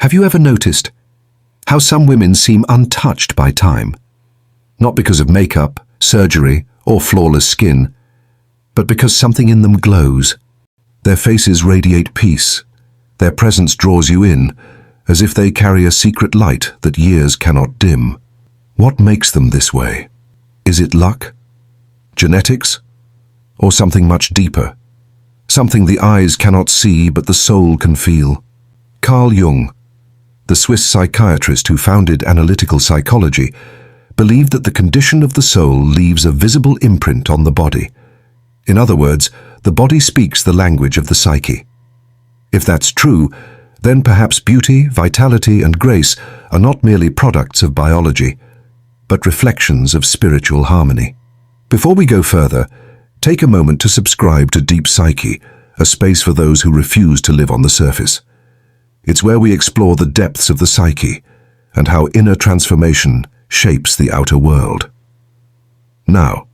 Have you ever noticed how some women seem untouched by time? Not because of makeup, surgery, or flawless skin, but because something in them glows. Their faces radiate peace. Their presence draws you in, as if they carry a secret light that years cannot dim. What makes them this way? Is it luck? Genetics? Or something much deeper? Something the eyes cannot see but the soul can feel. Carl Jung, the Swiss psychiatrist who founded analytical psychology, believed that the condition of the soul leaves a visible imprint on the body. In other words, the body speaks the language of the psyche. If that's true, then perhaps beauty, vitality, and grace are not merely products of biology, but reflections of spiritual harmony. Before we go further, take a moment to subscribe to Deep Psyche, a space for those who refuse to live on the surface. It's where we explore the depths of the psyche and how inner transformation shapes the outer world. Now,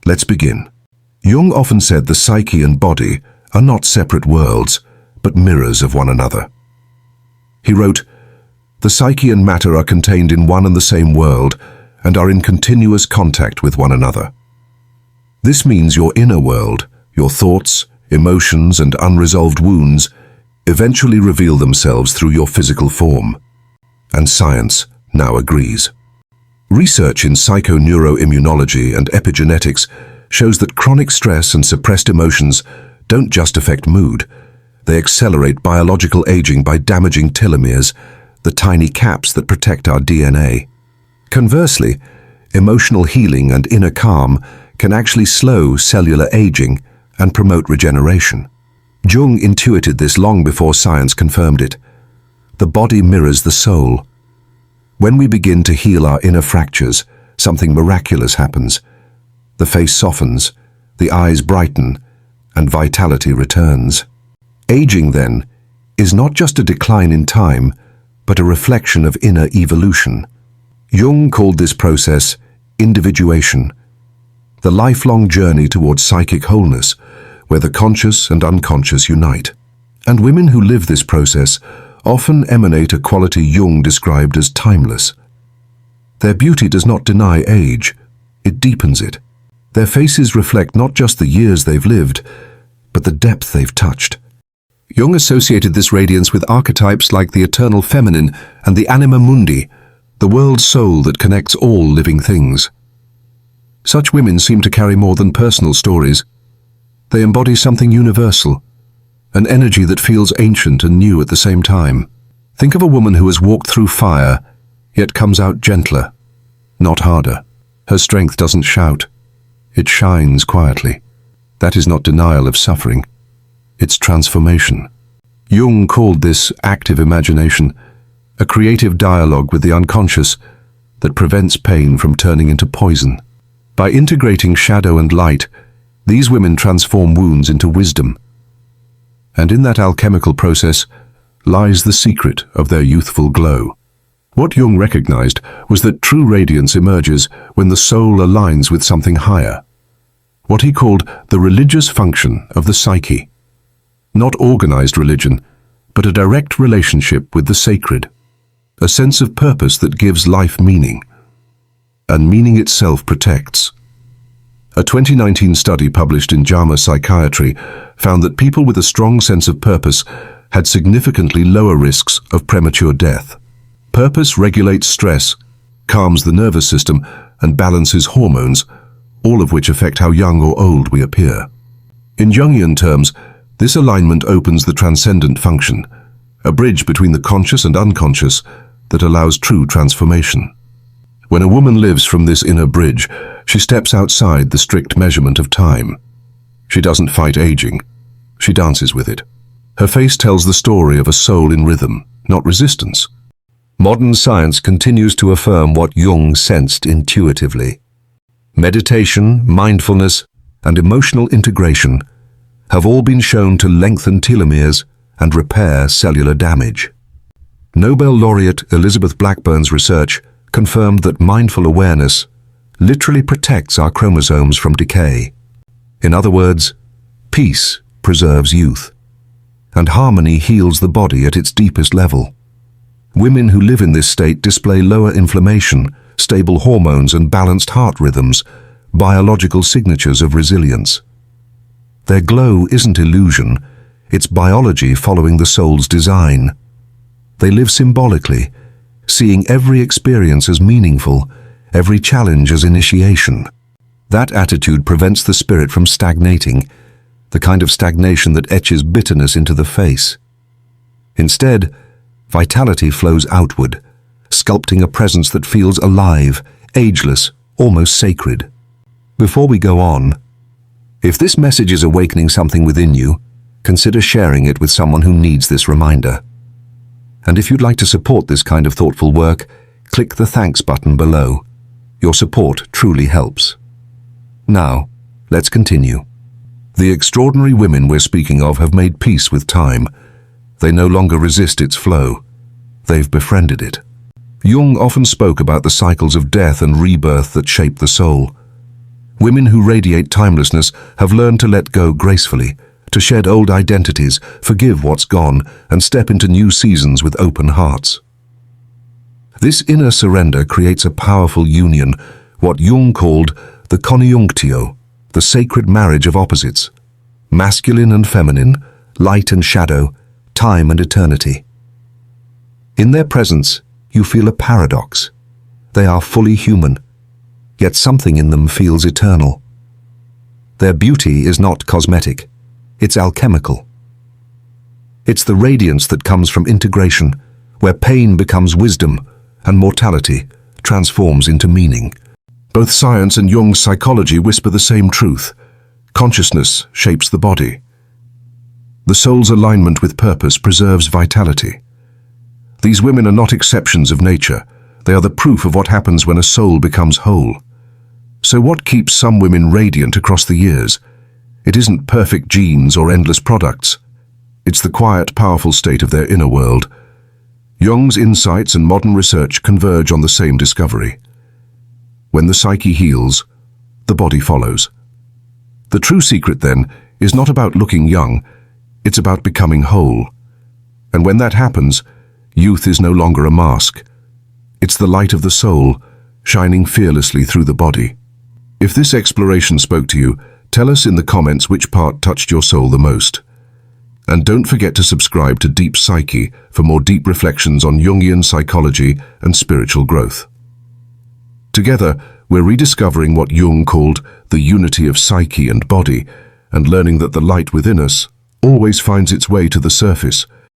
let's begin. Jung often said the psyche and body are not separate worlds, but mirrors of one another. He wrote, "The psyche and matter are contained in one and the same world and are in continuous contact with one another. This means your inner world, your thoughts, emotions, and unresolved wounds eventually reveal themselves through your physical form." And science now agrees. Research in psychoneuroimmunology and epigenetics shows that chronic stress and suppressed emotions don't just affect mood. They accelerate biological aging by damaging telomeres, the tiny caps that protect our DNA. Conversely, emotional healing and inner calm can actually slow cellular aging and promote regeneration. Jung intuited this long before science confirmed it. The body mirrors the soul. When we begin to heal our inner fractures, something miraculous happens. The face softens, the eyes brighten, and vitality returns. Aging, then, is not just a decline in time, but a reflection of inner evolution. Jung called this process individuation, the lifelong journey towards psychic wholeness, where the conscious and unconscious unite. And women who live this process often emanate a quality Jung described as timeless. Their beauty does not deny age, it deepens it. Their faces reflect not just the years they've lived, but the depth they've touched. Jung associated this radiance with archetypes like the eternal feminine and the anima mundi, the world soul that connects all living things. Such women seem to carry more than personal stories. They embody something universal, an energy that feels ancient and new at the same time. Think of a woman who has walked through fire, yet comes out gentler, not harder. Her strength doesn't shout. It shines quietly. That is not denial of suffering. It's transformation. Jung called this active imagination, a creative dialogue with the unconscious that prevents pain from turning into poison. By integrating shadow and light, these women transform wounds into wisdom. And in that alchemical process lies the secret of their youthful glow. What Jung recognized was that true radiance emerges when the soul aligns with something higher, what he called the religious function of the psyche. Not organized religion, but a direct relationship with the sacred, a sense of purpose that gives life meaning, and meaning itself protects. A 2019 study published in JAMA Psychiatry found that people with a strong sense of purpose had significantly lower risks of premature death. Purpose regulates stress, calms the nervous system, and balances hormones, all of which affect how young or old we appear. In Jungian terms, this alignment opens the transcendent function, a bridge between the conscious and unconscious that allows true transformation. When a woman lives from this inner bridge, she steps outside the strict measurement of time. She doesn't fight aging. She dances with it. Her face tells the story of a soul in rhythm, not resistance. Modern science continues to affirm what Jung sensed intuitively. Meditation, mindfulness, and emotional integration have all been shown to lengthen telomeres and repair cellular damage. Nobel laureate Elizabeth Blackburn's research confirmed that mindful awareness literally protects our chromosomes from decay. In other words, peace preserves youth, and harmony heals the body at its deepest level. Women who live in this state display lower inflammation, stable hormones and balanced heart rhythms, biological signatures of resilience. Their glow isn't illusion, it's biology following the soul's design. They live symbolically, seeing every experience as meaningful, every challenge as initiation. That attitude prevents the spirit from stagnating, the kind of stagnation that etches bitterness into the face. Instead, vitality flows outward, sculpting a presence that feels alive, ageless, almost sacred. Before we go on, if this message is awakening something within you, consider sharing it with someone who needs this reminder. And if you'd like to support this kind of thoughtful work, click the thanks button below. Your support truly helps. Now, let's continue. The extraordinary women we're speaking of have made peace with time. They no longer resist its flow. They've befriended it. Jung often spoke about the cycles of death and rebirth that shape the soul. Women who radiate timelessness have learned to let go gracefully, to shed old identities, forgive what's gone, and step into new seasons with open hearts. This inner surrender creates a powerful union, what Jung called the Coniunctio, the sacred marriage of opposites, masculine and feminine, light and shadow, time and eternity. In their presence, you feel a paradox. They are fully human, yet something in them feels eternal. Their beauty is not cosmetic, it's alchemical. It's the radiance that comes from integration, where pain becomes wisdom and mortality transforms into meaning. Both science and Jung's psychology whisper the same truth. Consciousness shapes the body. The soul's alignment with purpose preserves vitality. These women are not exceptions of nature. They are the proof of what happens when a soul becomes whole. So what keeps some women radiant across the years? It isn't perfect genes or endless products. It's the quiet, powerful state of their inner world. Jung's insights and modern research converge on the same discovery. When the psyche heals, the body follows. The true secret, then, is not about looking young, it's about becoming whole. And when that happens, youth is no longer a mask. It's the light of the soul, shining fearlessly through the body. If this exploration spoke to you, tell us in the comments which part touched your soul the most. And don't forget to subscribe to Deep Psyche for more deep reflections on Jungian psychology and spiritual growth. Together, we're rediscovering what Jung called the unity of psyche and body, and learning that the light within us always finds its way to the surface,